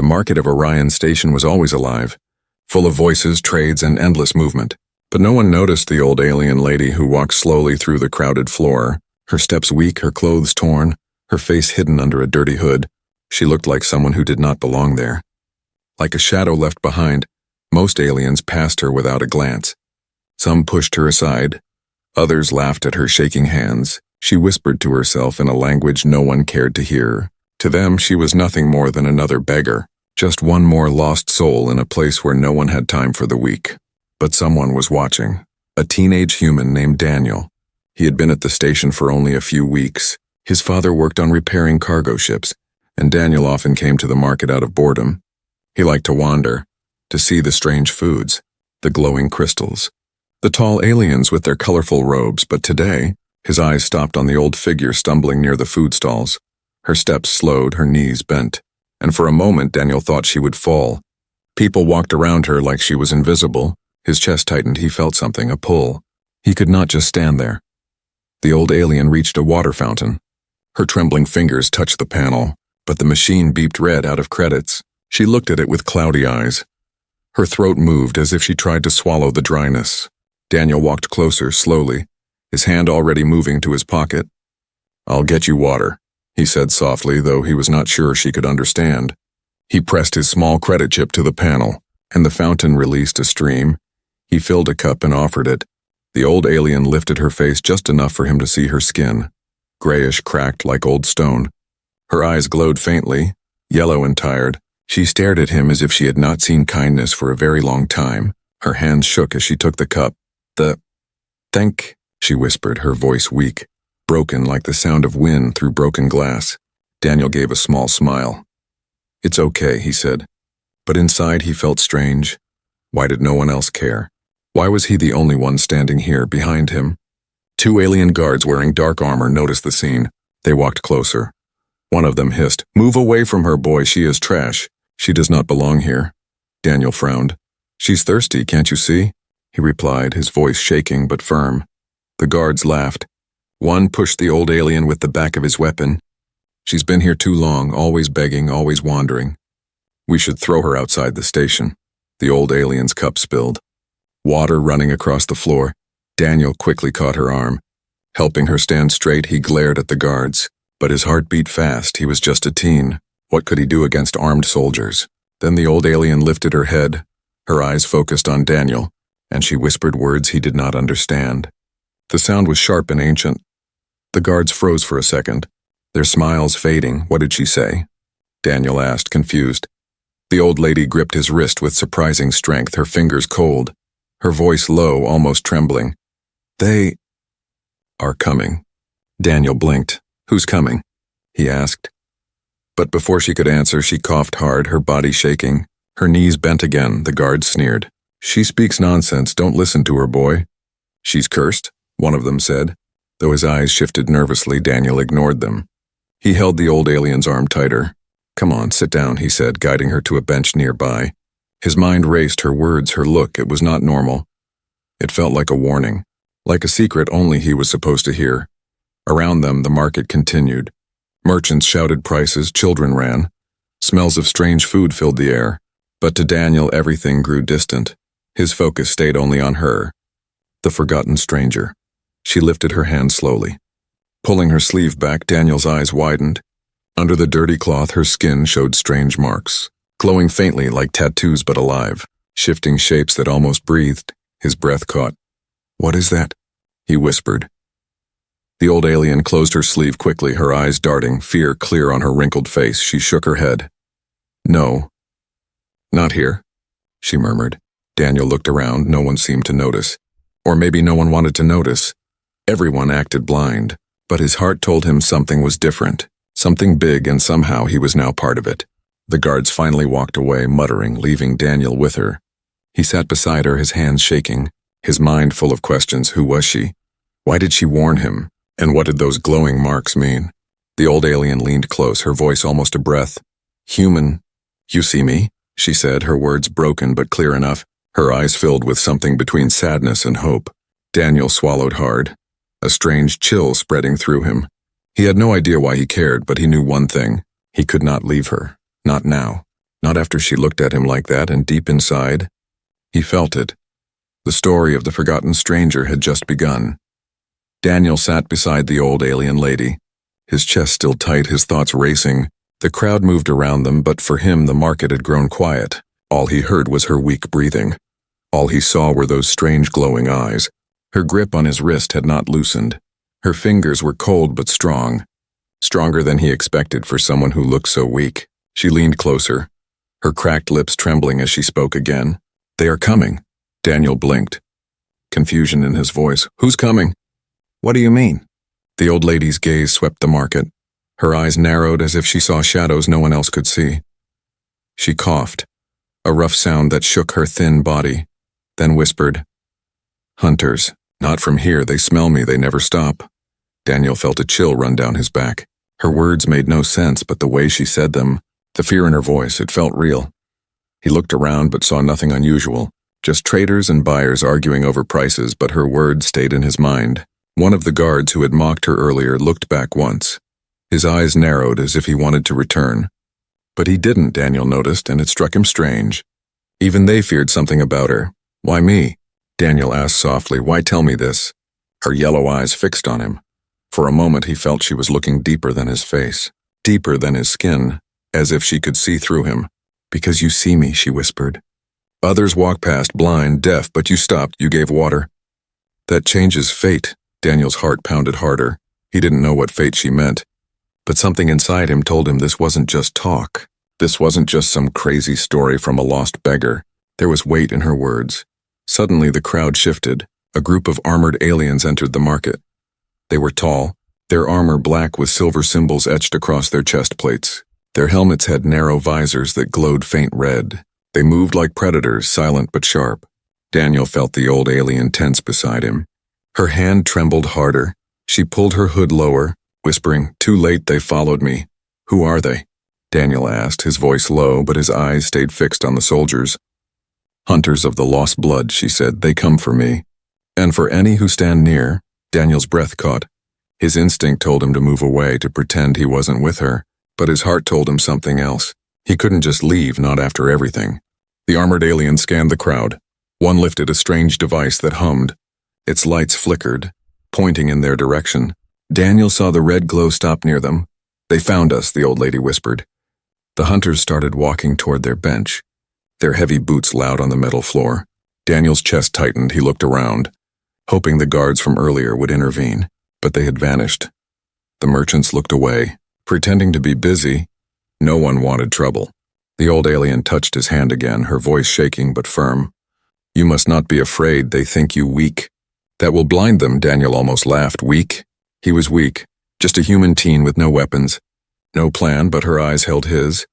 The market of Orion Station was always alive, full of voices, trades, and endless movement. But no one noticed the old alien lady who walked slowly through the crowded floor, her steps weak, her clothes torn, her face hidden under a dirty hood. She looked like someone who did not belong there. Like a shadow left behind, most aliens passed her without a glance. Some pushed her aside. Others laughed at her shaking hands. She whispered to herself in a language no one cared to hear. To them, she was nothing more than another beggar, just one more lost soul in a place where no one had time for the weak. But someone was watching. A teenage human named Daniel. He had been at the station for only a few weeks. His father worked on repairing cargo ships, and Daniel often came to the market out of boredom. He liked to wander, to see the strange foods, the glowing crystals, the tall aliens with their colorful robes, but today, his eyes stopped on the old figure stumbling near the food stalls. Her steps slowed, her knees bent, and for a moment Daniel thought she would fall. People walked around her like she was invisible. His chest tightened, he felt something, a pull. He could not just stand there. The old alien reached a water fountain. Her trembling fingers touched the panel, but the machine beeped red out of credits. She looked at it with cloudy eyes. Her throat moved as if she tried to swallow the dryness. Daniel walked closer, slowly, his hand already moving to his pocket. "I'll get you water," he said softly, though he was not sure she could understand. He pressed his small credit chip to the panel, and the fountain released a stream. He filled a cup and offered it. The old alien lifted her face just enough for him to see her skin, grayish, cracked like old stone. Her eyes glowed faintly, yellow and tired. She stared at him as if she had not seen kindness for a very long time. Her hands shook as she took the cup. Thank," she whispered, her voice weak, broken like the sound of wind through broken glass. Daniel gave a small smile. "It's okay," he said. But inside he felt strange. Why did no one else care? Why was he the only one standing here behind him? Two alien guards wearing dark armor noticed the scene. They walked closer. One of them hissed, "Move away from her, boy, she is trash. She does not belong here." Daniel frowned. "She's thirsty, can't you see?" he replied, his voice shaking but firm. The guards laughed. One pushed the old alien with the back of his weapon. "She's been here too long, always begging, always wandering. We should throw her outside the station." The old alien's cup spilled. Water running across the floor. Daniel quickly caught her arm. Helping her stand straight, he glared at the guards. But his heart beat fast. He was just a teen. What could he do against armed soldiers? Then the old alien lifted her head. Her eyes focused on Daniel, and she whispered words he did not understand. The sound was sharp and ancient. The guards froze for a second, their smiles fading. "What did she say?" Daniel asked, confused. The old lady gripped his wrist with surprising strength, her fingers cold, her voice low, almost trembling. "They are coming." Daniel blinked. "Who's coming?" he asked. But before she could answer, she coughed hard, her body shaking. Her knees bent again. The guard sneered. "She speaks nonsense. Don't listen to her, boy." "She's cursed," one of them said. Though his eyes shifted nervously, Daniel ignored them. He held the old alien's arm tighter. "Come on, sit down," he said, guiding her to a bench nearby. His mind raced, her words, her look. It was not normal. It felt like a warning, like a secret only he was supposed to hear. Around them, the market continued. Merchants shouted prices, children ran. Smells of strange food filled the air. But to Daniel, everything grew distant. His focus stayed only on her, the forgotten stranger. She lifted her hand slowly. Pulling her sleeve back, Daniel's eyes widened. Under the dirty cloth, her skin showed strange marks, glowing faintly like tattoos but alive, shifting shapes that almost breathed. His breath caught. "What is that?" he whispered. The old alien closed her sleeve quickly, her eyes darting, fear clear on her wrinkled face. She shook her head. "No. Not here," she murmured. Daniel looked around. No one seemed to notice. Or maybe no one wanted to notice. Everyone acted blind, but his heart told him something was different, something big, and somehow he was now part of it. The guards finally walked away, muttering, leaving Daniel with her. He sat beside her, his hands shaking, his mind full of questions. Who was she? Why did she warn him? And what did those glowing marks mean? The old alien leaned close, her voice almost a breath. "Human, you see me?" she said, her words broken but clear enough, her eyes filled with something between sadness and hope. Daniel swallowed hard, a strange chill spreading through him. He had no idea why he cared, but he knew one thing. He could not leave her. Not now. Not Not after she looked at him like that, and deep inside, he felt it. The story of the forgotten stranger had just begun. Daniel sat beside the old alien lady, his chest still tight, his thoughts racing. The crowd moved around them, but for him the market had grown quiet. All he heard was her weak breathing. All he saw were those strange glowing eyes. Her grip on his wrist had not loosened. Her fingers were cold but strong. Stronger than he expected for someone who looked so weak. She leaned closer, her cracked lips trembling as she spoke again. "They are coming." Daniel blinked, confusion in his voice. "Who's coming?" "What do you mean?" The old lady's gaze swept the market. Her eyes narrowed as if she saw shadows no one else could see. She coughed, a rough sound that shook her thin body, then whispered, "Hunters. Not from here. They smell me. They never stop." Daniel felt a chill run down his back. Her words made no sense, but the way she said them, the fear in her voice, it felt real. He looked around but saw nothing unusual, just traders and buyers arguing over prices, but her words stayed in his mind. One of the guards who had mocked her earlier looked back once. His eyes narrowed as if he wanted to return. But he didn't, Daniel noticed, and it struck him strange. Even they feared something about her. "Why me?" Daniel asked softly. "Why tell me this?" Her yellow eyes fixed on him. For a moment he felt she was looking deeper than his face, deeper than his skin, as if she could see through him. "Because you see me," she whispered. "Others walk past, blind, deaf, but you stopped, you gave water." "That changes fate." Daniel's heart pounded harder. He didn't know what fate she meant. But something inside him told him this wasn't just talk. This wasn't just some crazy story from a lost beggar. There was weight in her words. Suddenly the crowd shifted. A group of armored aliens entered the market. They were tall, their armor black with silver symbols etched across their chest plates. Their helmets had narrow visors that glowed faint red. They moved like predators, silent but sharp. Daniel felt the old alien tense beside him. Her hand trembled harder. She pulled her hood lower, whispering, "Too late, they followed me." "Who are they?" Daniel asked, his voice low, but his eyes stayed fixed on the soldiers. "Hunters of the lost blood," she said. "They come for me. And for any who stand near." Daniel's breath caught. His instinct told him to move away, to pretend he wasn't with her, but his heart told him something else. He couldn't just leave, not after everything. The armored alien scanned the crowd. One lifted a strange device that hummed. Its lights flickered, pointing in their direction. Daniel saw the red glow stop near them. "They found us," the old lady whispered. The hunters started walking toward their bench, their heavy boots loud on the metal floor. Daniel's chest tightened. He looked around, hoping the guards from earlier would intervene, but they had vanished. The merchants looked away, pretending to be busy. No one wanted trouble. The old alien touched his hand again, her voice shaking but firm. "You must not be afraid. They think you weak." "That will blind them," Daniel almost laughed. "Weak?" He was weak, just a human teen with no weapons. No plan, but her eyes held his.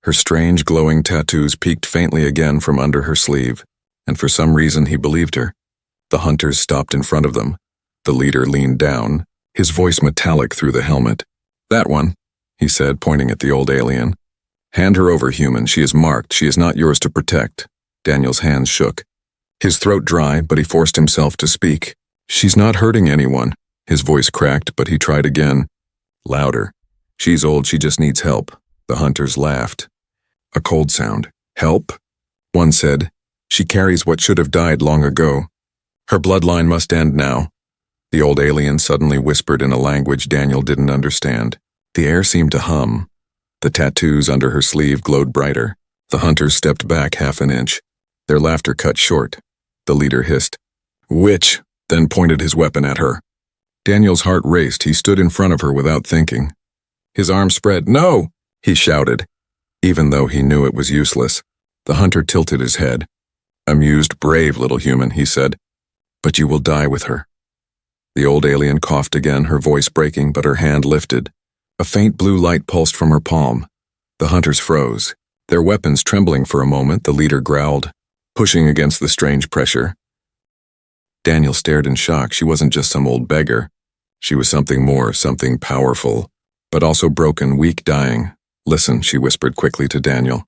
Her strange glowing tattoos peeked faintly again from under her sleeve, and for some reason he believed her. The hunters stopped in front of them. The leader leaned down, his voice metallic through the helmet. "That one," he said, pointing at the old alien. "Hand her over, human. She is marked. She is not yours to protect." Daniel's hands shook. His throat dry, but he forced himself to speak. "She's not hurting anyone." His voice cracked, but he tried again. Louder. "She's old. She just needs help." The hunters laughed. A cold sound. "Help?" One said. "She carries what should have died long ago. Her bloodline must end now." The old alien suddenly whispered in a language Daniel didn't understand. The air seemed to hum. The tattoos under her sleeve glowed brighter. The hunters stepped back half an inch. Their laughter cut short. The leader hissed, "Witch!" then pointed his weapon at her. Daniel's heart raced. He stood in front of her without thinking. His arms spread. "No!" he shouted, even though he knew it was useless. The hunter tilted his head. "Amused, brave little human," he said. "But you will die with her." The old alien coughed again, her voice breaking, but her hand lifted. A faint blue light pulsed from her palm. The hunters froze, their weapons trembling for a moment. The leader growled, pushing against the strange pressure. Daniel stared in shock. She wasn't just some old beggar. She was something more, something powerful, but also broken, weak, dying. "Listen," she whispered quickly to Daniel.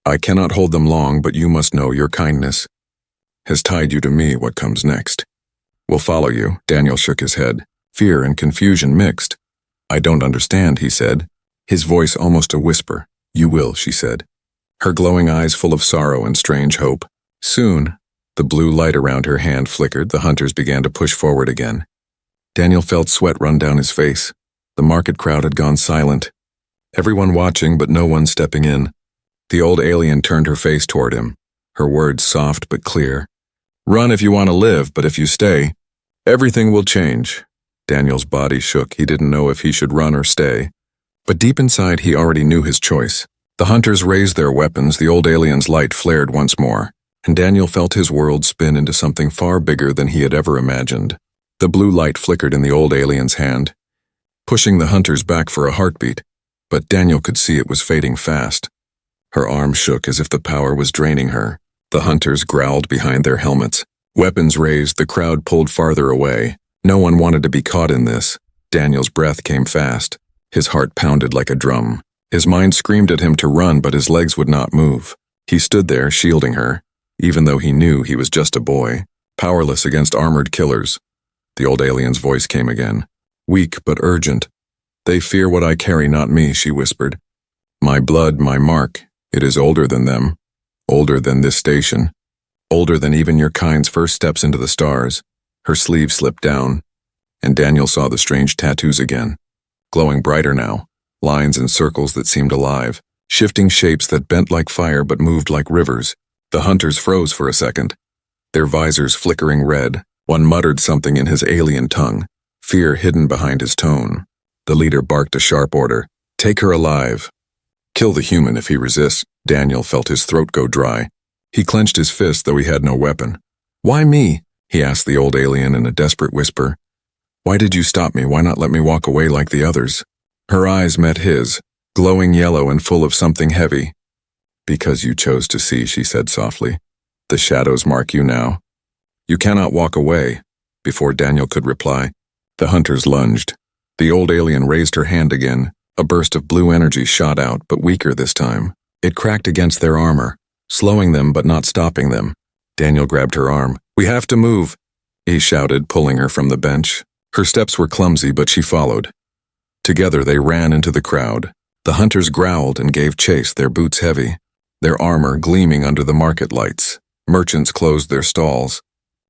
"I cannot hold them long, but you must know your kindness has tied you to me. What comes next will follow you." Daniel shook his head, fear and confusion mixed. "I don't understand," he said, his voice almost a whisper. "You will," she said. her glowing eyes full of sorrow and strange hope. Soon, the blue light around her hand flickered. The hunters began to push forward again. Daniel felt sweat run down his face. The market crowd had gone silent. Everyone watching, but no one stepping in. The old alien turned her face toward him, her words soft but clear. "Run if you want to live, but if you stay, everything will change." Daniel's body shook. He didn't know if he should run or stay. But deep inside, he already knew his choice. The hunters raised their weapons. The old alien's light flared once more, and Daniel felt his world spin into something far bigger than he had ever imagined. The blue light flickered in the old alien's hand, pushing the hunters back for a heartbeat, but Daniel could see it was fading fast. Her arm shook as if the power was draining her. The hunters growled behind their helmets. Weapons raised, the crowd pulled farther away. No one wanted to be caught in this. Daniel's breath came fast. His heart pounded like a drum. His mind screamed at him to run, but his legs would not move. He stood there, shielding her, even though he knew he was just a boy, powerless against armored killers. The old alien's voice came again, weak but urgent. "They fear what I carry, not me," she whispered. "My blood, my mark, it is older than them, older than this station, older than even your kind's first steps into the stars." Her sleeve slipped down, and Daniel saw the strange tattoos again, glowing brighter now, lines and circles that seemed alive, shifting shapes that bent like fire but moved like rivers. The hunters froze for a second, their visors flickering red. One muttered something in his alien tongue, fear hidden behind his tone. The leader barked a sharp order, "Take her alive. Kill the human if he resists." Daniel felt his throat go dry. He clenched his fist, though he had no weapon. "Why me?" he asked the old alien in a desperate whisper. "Why did you stop me? Why not let me walk away like the others?" Her eyes met his, glowing yellow and full of something heavy. "Because you chose to see," she said softly. "The shadows mark you now. You cannot walk away." Before Daniel could reply, the hunters lunged. The old alien raised her hand again. A burst of blue energy shot out, but weaker this time. It cracked against their armor, slowing them but not stopping them. Daniel grabbed her arm. "We have to move," he shouted, pulling her from the bench. Her steps were clumsy, but she followed. Together they ran into the crowd. The hunters growled and gave chase, their boots heavy, their armor gleaming under the market lights. Merchants closed their stalls.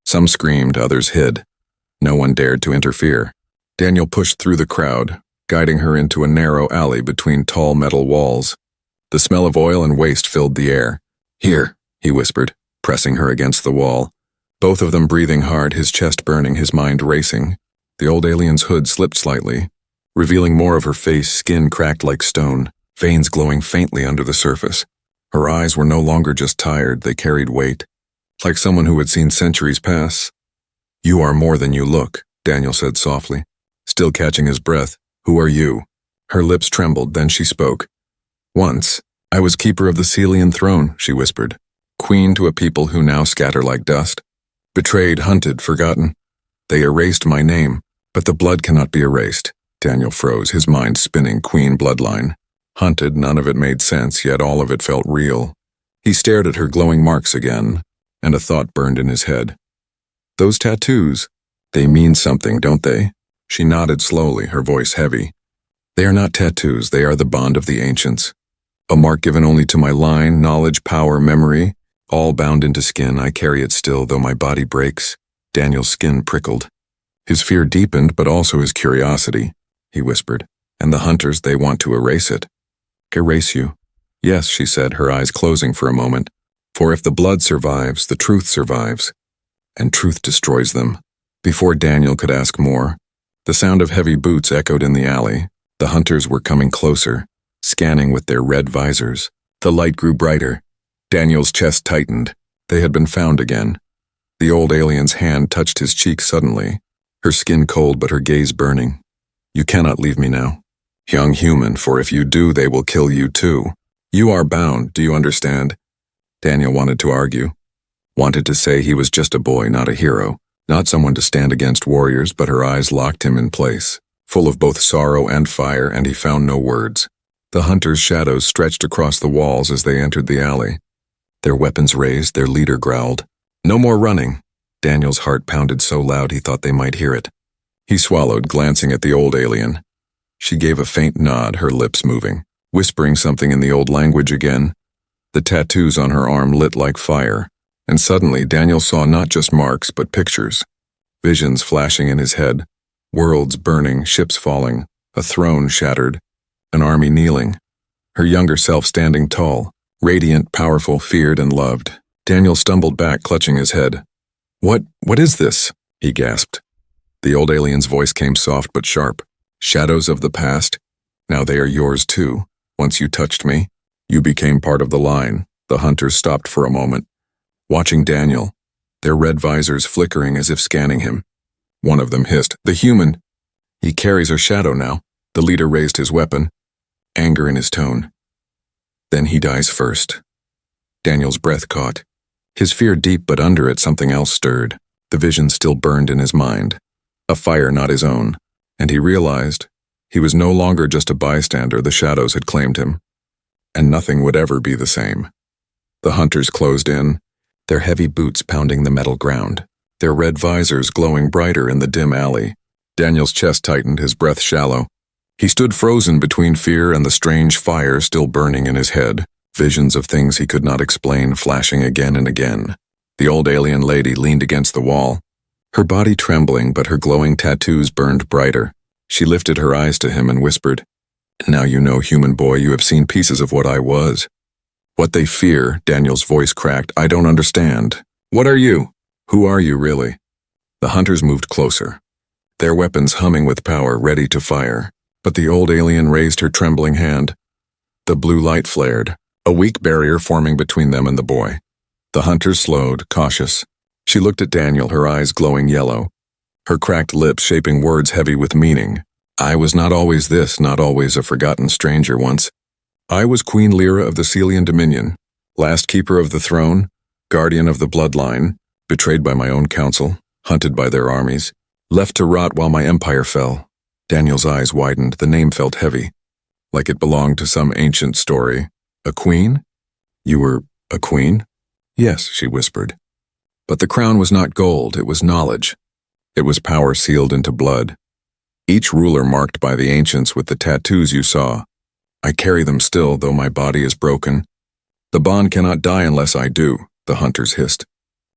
Some screamed, others hid. No one dared to interfere. Daniel pushed through the crowd, guiding her into a narrow alley between tall metal walls. The smell of oil and waste filled the air. "Here," he whispered, pressing her against the wall. Both of them breathing hard, his chest burning, his mind racing. The old alien's hood slipped slightly, revealing more of her face, skin cracked like stone, veins glowing faintly under the surface. Her eyes were no longer just tired, they carried weight, like someone who had seen centuries pass. "You are more than you look," Daniel said softly, still catching his breath. "Who are you?" Her lips trembled, then she spoke. "Once, I was keeper of the Celian throne," she whispered, "queen to a people who now scatter like dust. Betrayed, hunted, forgotten. They erased my name, but the blood cannot be erased." Daniel froze, his mind spinning, queen bloodline. Hunted, none of it made sense, yet all of it felt real. He stared at her glowing marks again, and a thought burned in his head. "Those tattoos, they mean something, don't they?" She nodded slowly, her voice heavy. "They are not tattoos, they are the bond of the ancients. A mark given only to my line, knowledge, power, memory, all bound into skin. I carry it still, though my body breaks." Daniel's skin prickled. His fear deepened, but also his curiosity. He whispered, "And the hunters, they want to erase it." "Erase you?" "Yes," she said, her eyes closing for a moment. "For if the blood survives, the truth survives, and truth destroys them." Before Daniel could ask more, the sound of heavy boots echoed in the alley. The hunters were coming closer, scanning with their red visors. The light grew brighter. Daniel's chest tightened. They had been found again. The old alien's hand touched his cheek suddenly, her skin cold but her gaze burning. "You cannot leave me now, young human, for if you do, they will kill you too. You are bound, do you understand?" Daniel wanted to argue, wanted to say he was just a boy, not a hero, not someone to stand against warriors, but her eyes locked him in place, full of both sorrow and fire, and he found no words. The hunters' shadows stretched across the walls as they entered the alley. Their weapons raised, their leader growled. "No more running." Daniel's heart pounded so loud he thought they might hear it. He swallowed, glancing at the old alien. She gave a faint nod, her lips moving, whispering something in the old language again. The tattoos on her arm lit like fire, and suddenly Daniel saw not just marks but pictures. Visions flashing in his head, worlds burning, ships falling, a throne shattered, an army kneeling, her younger self standing tall, radiant, powerful, feared and loved. Daniel stumbled back, clutching his head. What is this?" he gasped. The old alien's voice came soft but sharp. "Shadows of the past. Now they are yours too. Once you touched me, you became part of the line." The hunters stopped for a moment, watching Daniel, their red visors flickering as if scanning him. One of them hissed, "The human! He carries her shadow now." The leader raised his weapon, anger in his tone. "Then he dies first." Daniel's breath caught. His fear deep, but under it something else stirred. The vision still burned in his mind. A fire not his own. And he realized he was no longer just a bystander. The shadows had claimed him. And nothing would ever be the same. The hunters closed in, their heavy boots pounding the metal ground, their red visors glowing brighter in the dim alley. Daniel's chest tightened, his breath shallow. He stood frozen between fear and the strange fire still burning in his head, visions of things he could not explain flashing again and again. The old alien lady leaned against the wall, her body trembling, but her glowing tattoos burned brighter. She lifted her eyes to him and whispered, "Now you know, human boy, you have seen pieces of what I was." "What they fear," Daniel's voice cracked. "I don't understand. What are you? Who are you, really?" The hunters moved closer, their weapons humming with power, ready to fire. But the old alien raised her trembling hand. The blue light flared, a weak barrier forming between them and the boy. The hunters slowed, cautious. She looked at Daniel, her eyes glowing yellow, her cracked lips shaping words heavy with meaning. "I was not always this, not always a forgotten stranger once. I was Queen Lyra of the Celian Dominion, last keeper of the throne, guardian of the bloodline, betrayed by my own council, hunted by their armies, left to rot while my empire fell." Daniel's eyes widened. The name felt heavy, like it belonged to some ancient story. "A queen? You were a queen?" "Yes," she whispered. "But the crown was not gold, it was knowledge. It was power sealed into blood. Each ruler marked by the ancients with the tattoos you saw. I carry them still, though my body is broken. The bond cannot die unless I do," the hunters hissed.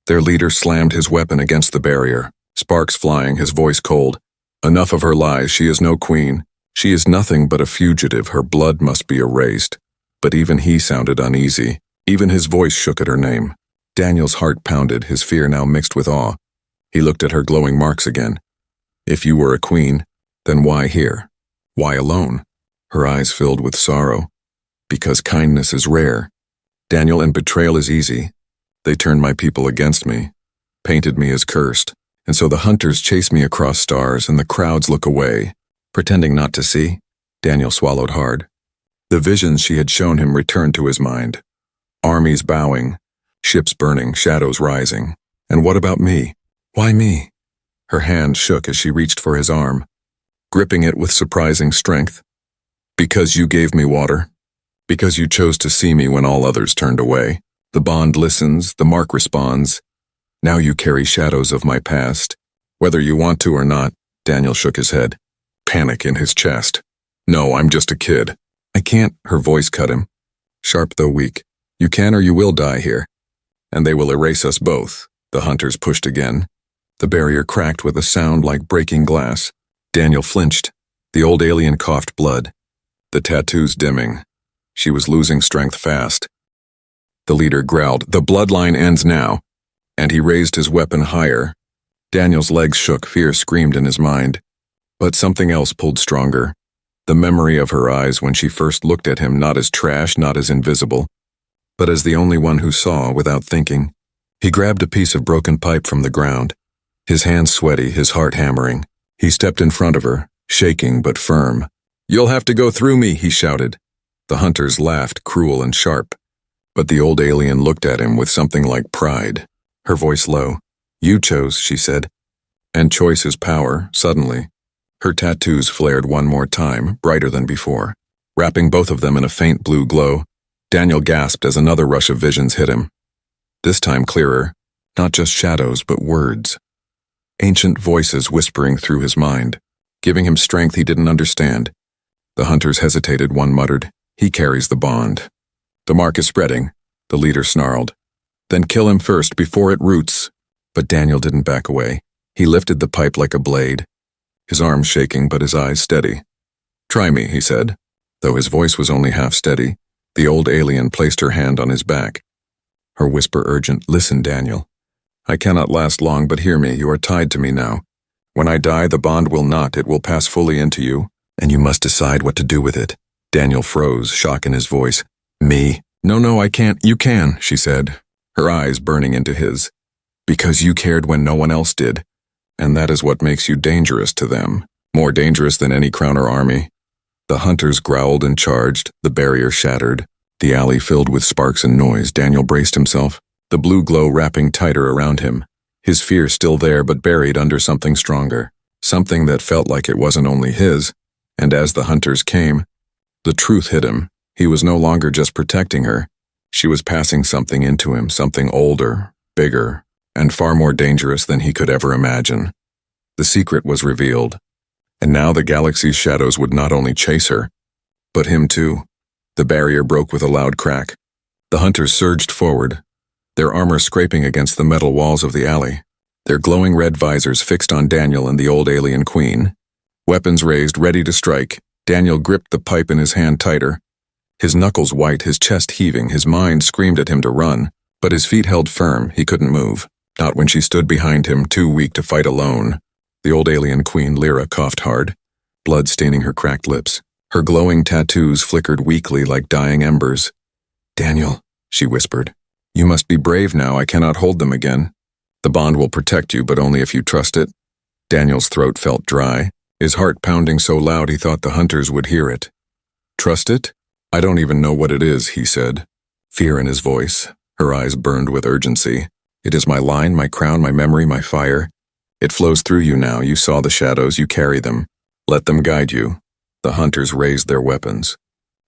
Their leader slammed his weapon against the barrier, sparks flying, his voice cold. "Enough of her lies. She is no queen. She is nothing but a fugitive. Her blood must be erased." But even he sounded uneasy. Even his voice shook at her name. Daniel's heart pounded, his fear now mixed with awe. He looked at her glowing marks again. "If you were a queen, then why here? Why alone?" Her eyes filled with sorrow. "Because kindness is rare, Daniel, and betrayal is easy. They turned my people against me, painted me as cursed. And so the hunters chase me across stars and the crowds look away, pretending not to see." Daniel swallowed hard. The visions she had shown him returned to his mind. Armies bowing, ships burning, shadows rising. And what about me? Why me? Her hand shook as she reached for his arm, gripping it with surprising strength. "Because you gave me water. Because you chose to see me when all others turned away. The bond listens, the mark responds. Now you carry shadows of my past. Whether you want to or not." Daniel shook his head, panic in his chest. "No, I'm just a kid. I can't," her voice cut him, sharp though weak. "You can or you will die here. And they will erase us both." The hunters pushed again. The barrier cracked with a sound like breaking glass. Daniel flinched. The old alien coughed blood, the tattoos dimming. She was losing strength fast. The leader growled, "The bloodline ends now." And he raised his weapon higher. Daniel's legs shook, fear screamed in his mind. But something else pulled stronger. The memory of her eyes when she first looked at him, not as trash, not as invisible, but as the only one who saw without thinking. He grabbed a piece of broken pipe from the ground, his hands sweaty, his heart hammering. He stepped in front of her, shaking but firm. "You'll have to go through me," he shouted. The hunters laughed, cruel and sharp. But the old alien looked at him with something like pride. Her voice low. "You chose," she said. And choice is power, suddenly. Her tattoos flared one more time, brighter than before, wrapping both of them in a faint blue glow. Daniel gasped as another rush of visions hit him. This time clearer, not just shadows, but words. Ancient voices whispering through his mind, giving him strength he didn't understand. The hunters hesitated, one muttered, "He carries the bond." "The mark is spreading. the leader snarled. Then kill him first before it roots. But Daniel didn't back away. He lifted the pipe like a blade, his arms shaking but his eyes steady. Try me, he said. Though his voice was only half steady, the old alien placed her hand on his back. Her whisper urgent, Listen, Daniel. I cannot last long, but hear me, you are tied to me now. When I die, the bond will not, it will pass fully into you, and you must decide what to do with it. Daniel froze, shock in his voice. Me? No, I can't. You can, she said, her eyes burning into his. Because you cared when no one else did. And that is what makes you dangerous to them, more dangerous than any crown or army. The hunters growled and charged, the barrier shattered, the alley filled with sparks and noise. Daniel braced himself, the blue glow wrapping tighter around him, his fear still there but buried under something stronger, something that felt like it wasn't only his. And as the hunters came, the truth hit him. He was no longer just protecting her. She was passing something into him, something older, bigger, and far more dangerous than he could ever imagine. The secret was revealed. And now the galaxy's shadows would not only chase her, but him too. The barrier broke with a loud crack. The hunters surged forward, their armor scraping against the metal walls of the alley, their glowing red visors fixed on Daniel and the old alien queen. Weapons raised, ready to strike. Daniel gripped the pipe in his hand tighter. His knuckles white, his chest heaving, his mind screamed at him to run, but his feet held firm. He couldn't move, not when she stood behind him, too weak to fight alone. The old alien queen, Lyra, coughed hard, blood staining her cracked lips. Her glowing tattoos flickered weakly like dying embers. Daniel, she whispered, you must be brave now. I cannot hold them again. The bond will protect you, but only if you trust it. Daniel's throat felt dry, his heart pounding so loud he thought the hunters would hear it. Trust it? I don't even know what it is, he said, fear in his voice. Her eyes burned with urgency. It is my line, my crown, my memory, my fire. It flows through you now. You saw the shadows, you carry them. Let them guide you. The hunters raised their weapons,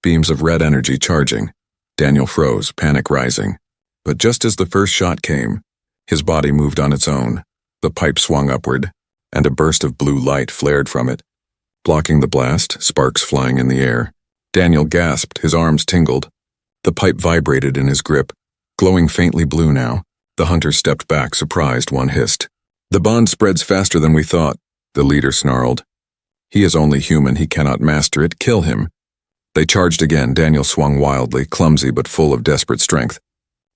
beams of red energy charging. Daniel froze, panic rising. But just as the first shot came, his body moved on its own. The pipe swung upward, and a burst of blue light flared from it, blocking the blast, sparks flying in the air. Daniel gasped, his arms tingled. The pipe vibrated in his grip, glowing faintly blue now. The hunters stepped back, surprised, one hissed. The bond spreads faster than we thought, the leader snarled. He is only human, he cannot master it, kill him. They charged again. Daniel swung wildly, clumsy but full of desperate strength.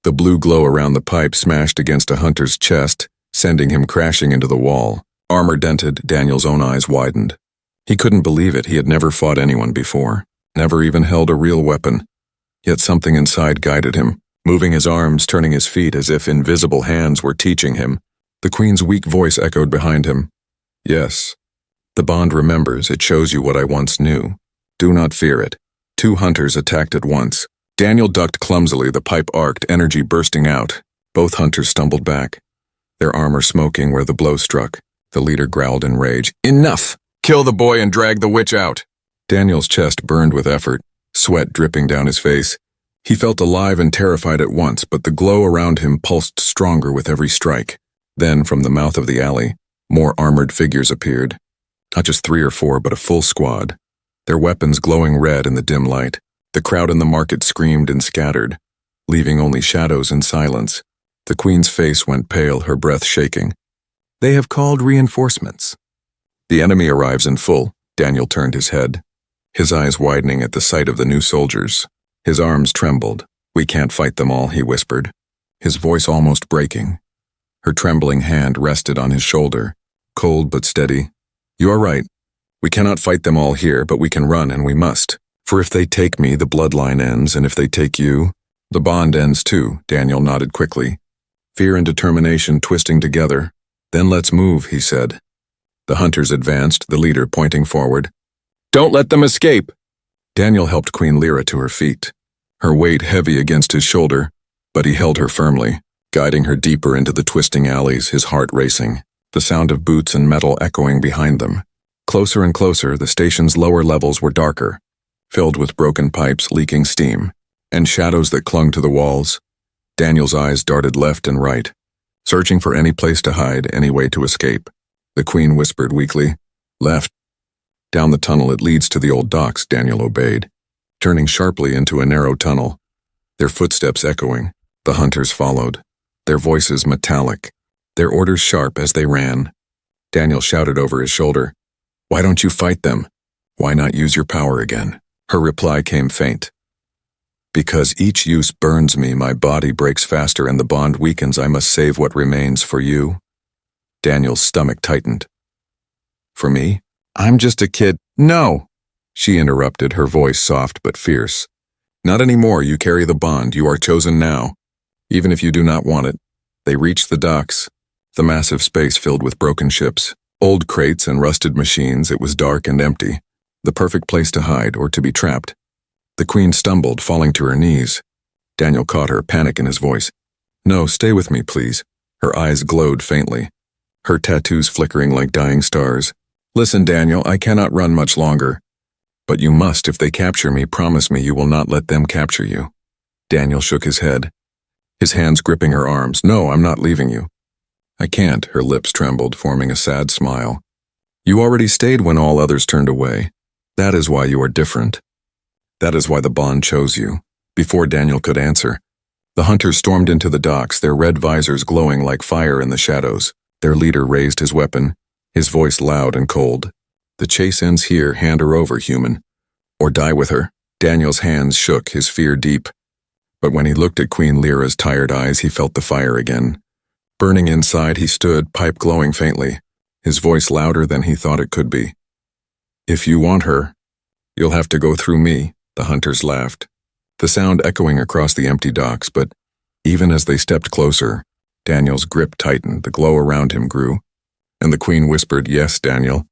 The blue glow around the pipe smashed against a hunter's chest, sending him crashing into the wall. Armor dented, Daniel's own eyes widened. He couldn't believe it. He had never fought anyone before, never even held a real weapon. Yet something inside guided him, moving his arms, turning his feet as if invisible hands were teaching him. The queen's weak voice echoed behind him. Yes. The bond remembers. It shows you what I once knew. Do not fear it. 2 hunters attacked at once. Daniel ducked clumsily, the pipe arced, energy bursting out. Both hunters stumbled back, their armor smoking where the blow struck. The leader growled in rage. Enough! Kill the boy and drag the witch out! Daniel's chest burned with effort, sweat dripping down his face. He felt alive and terrified at once, but the glow around him pulsed stronger with every strike. Then, from the mouth of the alley, more armored figures appeared. Not just 3 or 4, but a full squad, their weapons glowing red in the dim light. The crowd in the market screamed and scattered, leaving only shadows and silence. The queen's face went pale, her breath shaking. They have called reinforcements. The enemy arrives in full. Daniel turned his head, his eyes widening at the sight of the new soldiers. His arms trembled. We can't fight them all, he whispered, his voice almost breaking. Her trembling hand rested on his shoulder, cold but steady. You are right. We cannot fight them all here, but we can run, and we must. For if they take me, the bloodline ends, and if they take you, the bond ends too, Daniel nodded quickly, fear and determination twisting together. Then let's move, he said. The hunters advanced, the leader pointing forward. Don't let them escape! Daniel helped Queen Lyra to her feet, her weight heavy against his shoulder, but he held her firmly, guiding her deeper into the twisting alleys, his heart racing, the sound of boots and metal echoing behind them. Closer and closer, the station's lower levels were darker, filled with broken pipes leaking steam, and shadows that clung to the walls. Daniel's eyes darted left and right, searching for any place to hide, any way to escape. The queen whispered weakly, Left. Down the tunnel it leads to the old docks, Daniel obeyed, turning sharply into a narrow tunnel. their footsteps echoing. The hunters followed, their voices metallic, their orders sharp as they ran. Daniel shouted over his shoulder, "Why don't you fight them? Why not use your power again?" Her reply came faint. "Because each use burns me, my body breaks faster and the bond weakens. I must save what remains for you." Daniel's stomach tightened. "For me? I'm just a kid." "No!" she interrupted, her voice soft but fierce. "Not anymore. You carry the bond. You are chosen now, even if you do not want it." They reached the docks, the massive space filled with broken ships, old crates and rusted machines. It was dark and empty, the perfect place to hide or to be trapped. The Queen stumbled, falling to her knees. Daniel caught her, panic in his voice. "No, stay with me, please." Her eyes glowed faintly, her tattoos flickering like dying stars. "Listen, Daniel, I cannot run much longer. But you must. If they capture me, promise me you will not let them capture you." Daniel shook his head, his hands gripping her arms. "No, I'm not leaving you." "I can't." Her lips trembled, forming a sad smile. "You already stayed when all others turned away. That is why you are different. That is why the bond chose you." Before Daniel could answer, the hunters stormed into the docks, their red visors glowing like fire in the shadows. Their leader raised his weapon, his voice loud and cold. "The chase ends here. Hand her over, human. Or die with her." Daniel's hands shook, his fear deep. But when he looked at Queen Lyra's tired eyes, he felt the fire again. Burning inside, he stood, pipe glowing faintly, his voice louder than he thought it could be. "If you want her, you'll have to go through me." The hunters laughed, the sound echoing across the empty docks, but even as they stepped closer, Daniel's grip tightened, the glow around him grew, and the Queen whispered, "Yes, Daniel.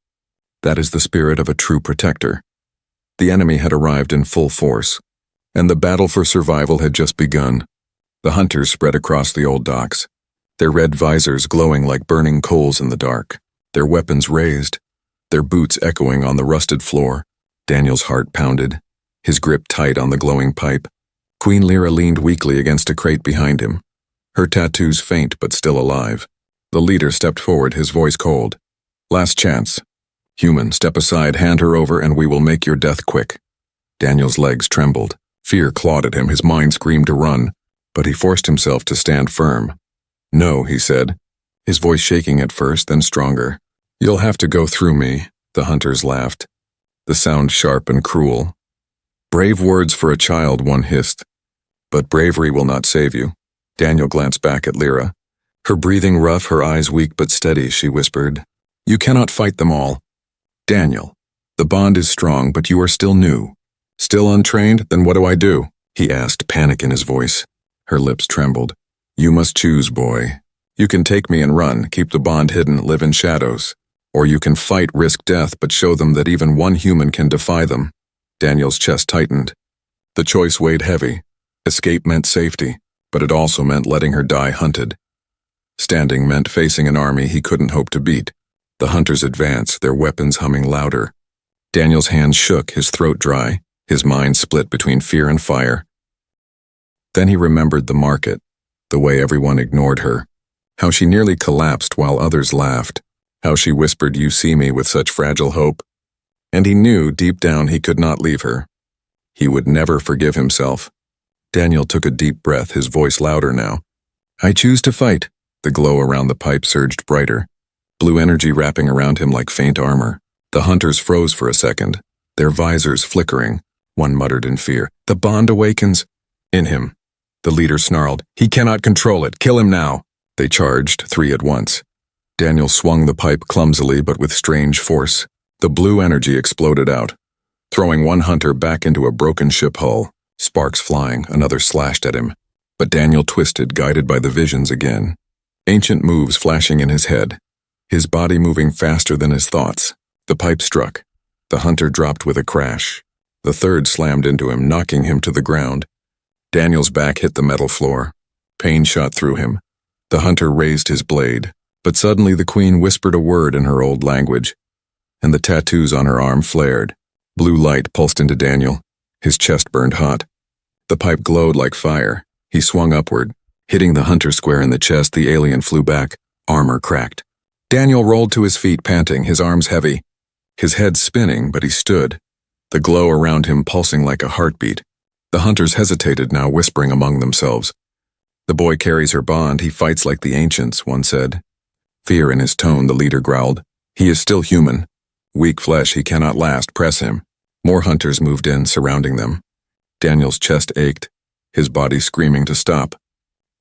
That is the spirit of a true protector." The enemy had arrived in full force, and the battle for survival had just begun. The hunters spread across the old docks, their red visors glowing like burning coals in the dark, their weapons raised, their boots echoing on the rusted floor. Daniel's heart pounded, his grip tight on the glowing pipe. Queen Lyra leaned weakly against a crate behind him, her tattoos faint but still alive. The leader stepped forward, his voice cold. "Last chance. Human, step aside, hand her over, and we will make your death quick." Daniel's legs trembled. Fear clawed at him, his mind screamed to run, but he forced himself to stand firm. "No," he said, his voice shaking at first, then stronger. "You'll have to go through me." The hunters laughed, the sound sharp and cruel. "Brave words for a child," one hissed. "But bravery will not save you." Daniel glanced back at Lyra. Her breathing rough, her eyes weak but steady, she whispered, "You cannot fight them all. Daniel, the bond is strong, but you are still new. Still untrained? Then what do I do?" he asked, panic in his voice. Her lips trembled. "You must choose, boy. You can take me and run, keep the bond hidden, live in shadows. Or you can fight, risk death, but show them that even one human can defy them." Daniel's chest tightened. The choice weighed heavy. Escape meant safety, but it also meant letting her die hunted. Standing meant facing an army he couldn't hope to beat. The hunters advanced, their weapons humming louder. Daniel's hands shook, his throat dry, his mind split between fear and fire. Then he remembered the market, the way everyone ignored her, how she nearly collapsed while others laughed, how she whispered, "You see me," with such fragile hope. And he knew deep down he could not leave her. He would never forgive himself. Daniel took a deep breath, his voice louder now. "I choose to fight." The glow around the pipe surged brighter, blue energy wrapping around him like faint armor. The hunters froze for a second, their visors flickering. One muttered in fear, "The bond awakens." In him. The leader snarled, "He cannot control it. Kill him now." They charged, 3 at once. Daniel swung the pipe clumsily but with strange force. The blue energy exploded out, throwing one hunter back into a broken ship hull. Sparks flying, another slashed at him. But Daniel twisted, guided by the visions again. Ancient moves flashing in his head, his body moving faster than his thoughts. The pipe struck. The hunter dropped with a crash. The third slammed into him, knocking him to the ground. Daniel's back hit the metal floor. Pain shot through him. The hunter raised his blade, but suddenly the Queen whispered a word in her old language, and the tattoos on her arm flared. Blue light pulsed into Daniel. His chest burned hot. The pipe glowed like fire. He swung upward, hitting the hunter square in the chest. The alien flew back, armor cracked. Daniel rolled to his feet, panting, his arms heavy, his head spinning, but he stood, the glow around him pulsing like a heartbeat. The hunters hesitated now, whispering among themselves. The boy carries her bond, he fights like the ancients, one said. Fear in his tone, the leader growled. He is still human. Weak flesh, he cannot last, press him. More hunters moved in, surrounding them. Daniel's chest ached, his body screaming to stop.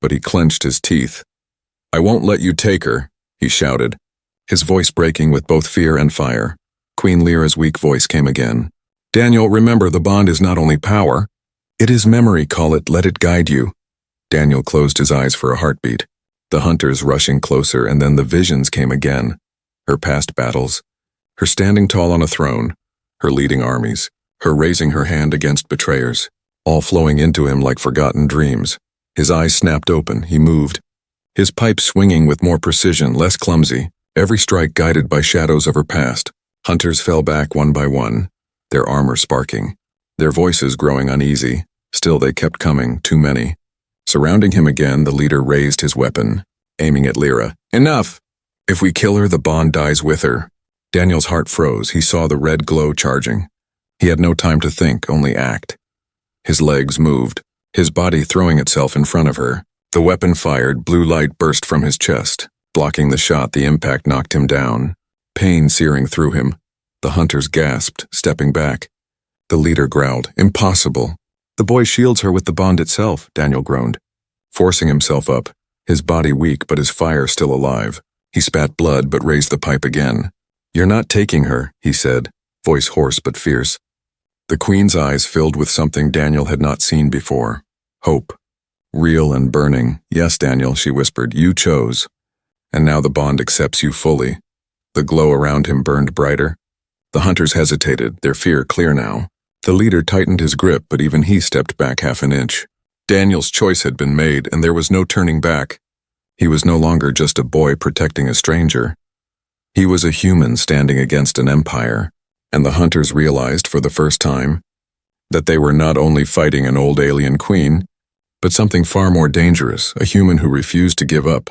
But he clenched his teeth. I won't let you take her, he shouted, his voice breaking with both fear and fire. Queen Lyra's weak voice came again. Daniel, remember, the bond is not only power. It is memory, call it, let it guide you. Daniel closed his eyes for a heartbeat. The hunters rushing closer, and then the visions came again. Her past battles, her standing tall on a throne, her leading armies, her raising her hand against betrayers, all flowing into him like forgotten dreams. His eyes snapped open, he moved. His pipe swinging with more precision, less clumsy, every strike guided by shadows of her past. Hunters fell back one by one, their armor sparking, their voices growing uneasy. Still they kept coming, too many. Surrounding him again, the leader raised his weapon, aiming at Lyra. Enough! If we kill her, the bond dies with her. Daniel's heart froze. He saw the red glow charging. He had no time to think, only act. His legs moved, his body throwing itself in front of her. The weapon fired, blue light burst from his chest. Blocking the shot, the impact knocked him down, pain searing through him. The hunters gasped, stepping back. The leader growled, Impossible. The boy shields her with the bond itself, Daniel groaned. Forcing himself up, his body weak but his fire still alive. He spat blood but raised the pipe again. You're not taking her, he said, voice hoarse but fierce. The queen's eyes filled with something Daniel had not seen before. Hope. Real and burning. Yes, Daniel, she whispered, you chose. And now the bond accepts you fully. The glow around him burned brighter. The hunters hesitated, their fear clear now. The leader tightened his grip, but even he stepped back half an inch. Daniel's choice had been made, and there was no turning back. He was no longer just a boy protecting a stranger. He was a human standing against an empire, and the hunters realized for the first time that they were not only fighting an old alien queen, but something far more dangerous, a human who refused to give up.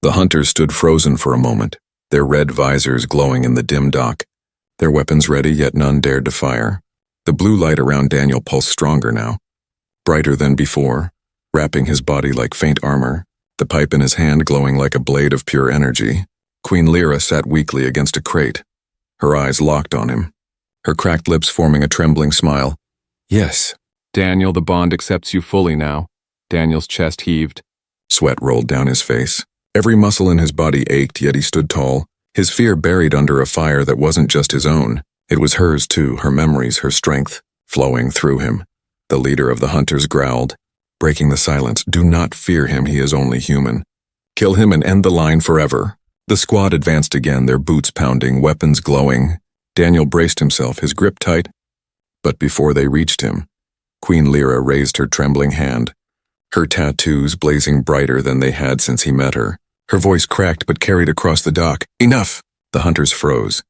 The hunters stood frozen for a moment, their red visors glowing in the dim dock, their weapons ready, yet none dared to fire. The blue light around Daniel pulsed stronger now, brighter than before, wrapping his body like faint armor, the pipe in his hand glowing like a blade of pure energy. Queen Lyra sat weakly against a crate, her eyes locked on him, her cracked lips forming a trembling smile. Yes. Daniel, the bond accepts you fully now. Daniel's chest heaved. Sweat rolled down his face. Every muscle in his body ached, yet he stood tall, his fear buried under a fire that wasn't just his own. It was hers too, her memories, her strength, flowing through him. The leader of the hunters growled, breaking the silence. Do not fear him, he is only human. Kill him and end the line forever. The squad advanced again, their boots pounding, weapons glowing. Daniel braced himself, his grip tight. But before they reached him, Queen Lyra raised her trembling hand, her tattoos blazing brighter than they had since he met her. Her voice cracked but carried across the dock. Enough! The hunters froze.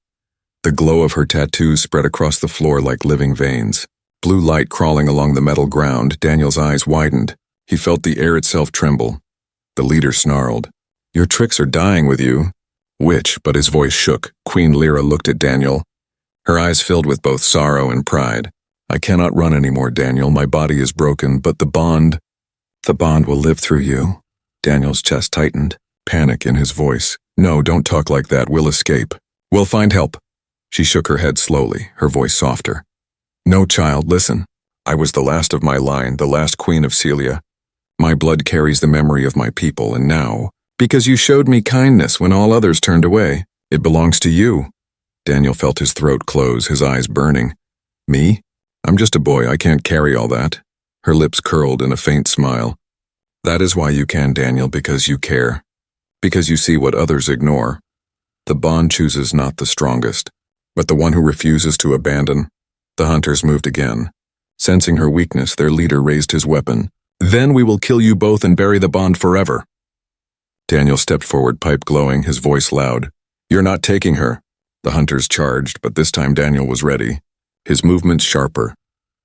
The glow of her tattoos spread across the floor like living veins. Blue light crawling along the metal ground, Daniel's eyes widened. He felt the air itself tremble. The leader snarled. Your tricks are dying with you. Which, but his voice shook. Queen Lyra looked at Daniel, her eyes filled with both sorrow and pride. I cannot run anymore, Daniel. My body is broken, but the bond will live through you. Daniel's chest tightened, panic in his voice. No, don't talk like that. We'll escape. We'll find help. She shook her head slowly, her voice softer. No, child, listen. I was the last of my line, the last queen of Celia. My blood carries the memory of my people, and now, because you showed me kindness when all others turned away, it belongs to you. Daniel felt his throat close, his eyes burning. Me? I'm just a boy, I can't carry all that. Her lips curled in a faint smile. That is why you can, Daniel, because you care. Because you see what others ignore. The bond chooses not the strongest, but the one who refuses to abandon. The hunters moved again. Sensing her weakness, their leader raised his weapon. Then we will kill you both and bury the bond forever. Daniel stepped forward, pipe glowing, his voice loud. You're not taking her. The hunters charged, but this time Daniel was ready. His movements sharper.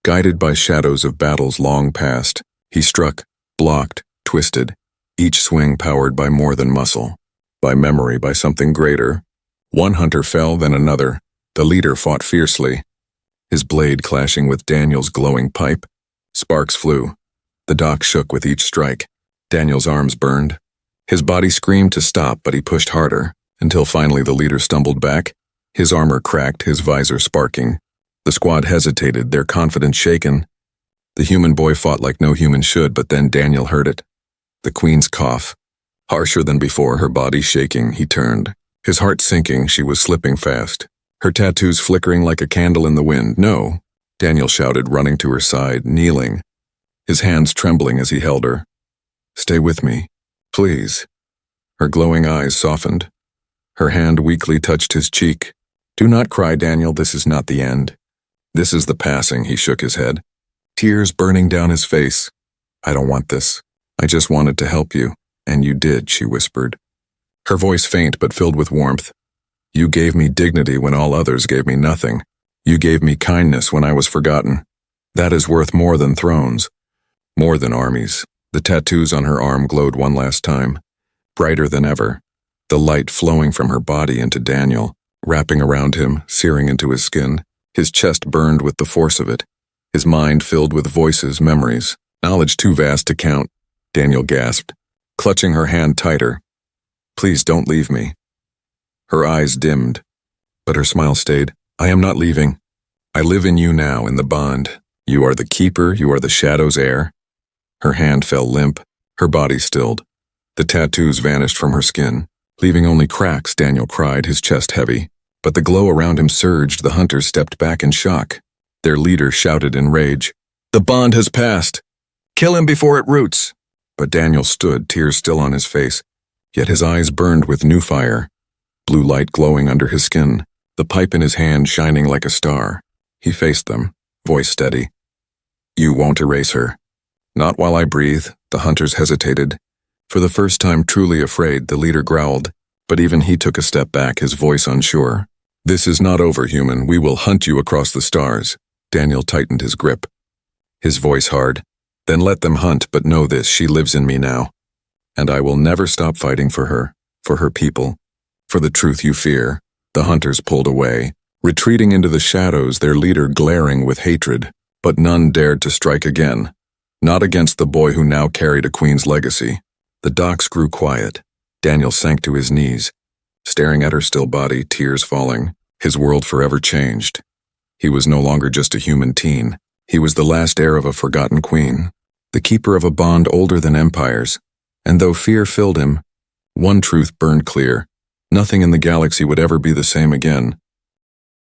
Guided by shadows of battles long past, he struck, blocked, twisted, each swing powered by more than muscle, by memory, by something greater. One hunter fell, then another. The leader fought fiercely, his blade clashing with Daniel's glowing pipe. Sparks flew. The dock shook with each strike. Daniel's arms burned. His body screamed to stop, but he pushed harder, until finally the leader stumbled back. His armor cracked, his visor sparking. The squad hesitated, their confidence shaken. The human boy fought like no human should, but then Daniel heard it. The Queen's cough. Harsher than before, her body shaking, he turned. His heart sinking, she was slipping fast. Her tattoos flickering like a candle in the wind. "No," Daniel shouted, running to her side, kneeling, his hands trembling as he held her. "Stay with me, please." Her glowing eyes softened. Her hand weakly touched his cheek. "Do not cry, Daniel, this is not the end. This is the passing," he shook his head, tears burning down his face. "I don't want this. I just wanted to help you, and you did," she whispered. Her voice faint but filled with warmth. "You gave me dignity when all others gave me nothing. You gave me kindness when I was forgotten. That is worth more than thrones, more than armies." The tattoos on her arm glowed one last time, brighter than ever, the light flowing from her body into Daniel, wrapping around him, searing into his skin. His chest burned with the force of it, his mind filled with voices, memories, knowledge too vast to count. Daniel gasped, clutching her hand tighter. "Please don't leave me." Her eyes dimmed, but her smile stayed. "I am not leaving. I live in you now, in the bond. You are the keeper, you are the shadow's heir." Her hand fell limp, her body stilled. The tattoos vanished from her skin, leaving only cracks. Daniel cried, his chest heavy. But the glow around him surged. The hunters stepped back in shock. Their leader shouted in rage, "The bond has passed! Kill him before it roots!" But Daniel stood, tears still on his face, yet his eyes burned with new fire, blue light glowing under his skin, the pipe in his hand shining like a star. He faced them, voice steady. "You won't erase her." "Not while I breathe." The hunters hesitated. For the first time truly afraid, the leader growled, but even he took a step back, his voice unsure. "This is not over, human. We will hunt you across the stars." Daniel tightened his grip, his voice hard. "Then let them hunt, but know this, she lives in me now. And I will never stop fighting for her people, for the truth you fear." The hunters pulled away, retreating into the shadows, their leader glaring with hatred, but none dared to strike again. Not against the boy who now carried a queen's legacy. The docks grew quiet. Daniel sank to his knees, staring at her still body, tears falling. His world forever changed. He was no longer just a human teen. He was the last heir of a forgotten queen, the keeper of a bond older than empires. And though fear filled him, one truth burned clear. Nothing in the galaxy would ever be the same again.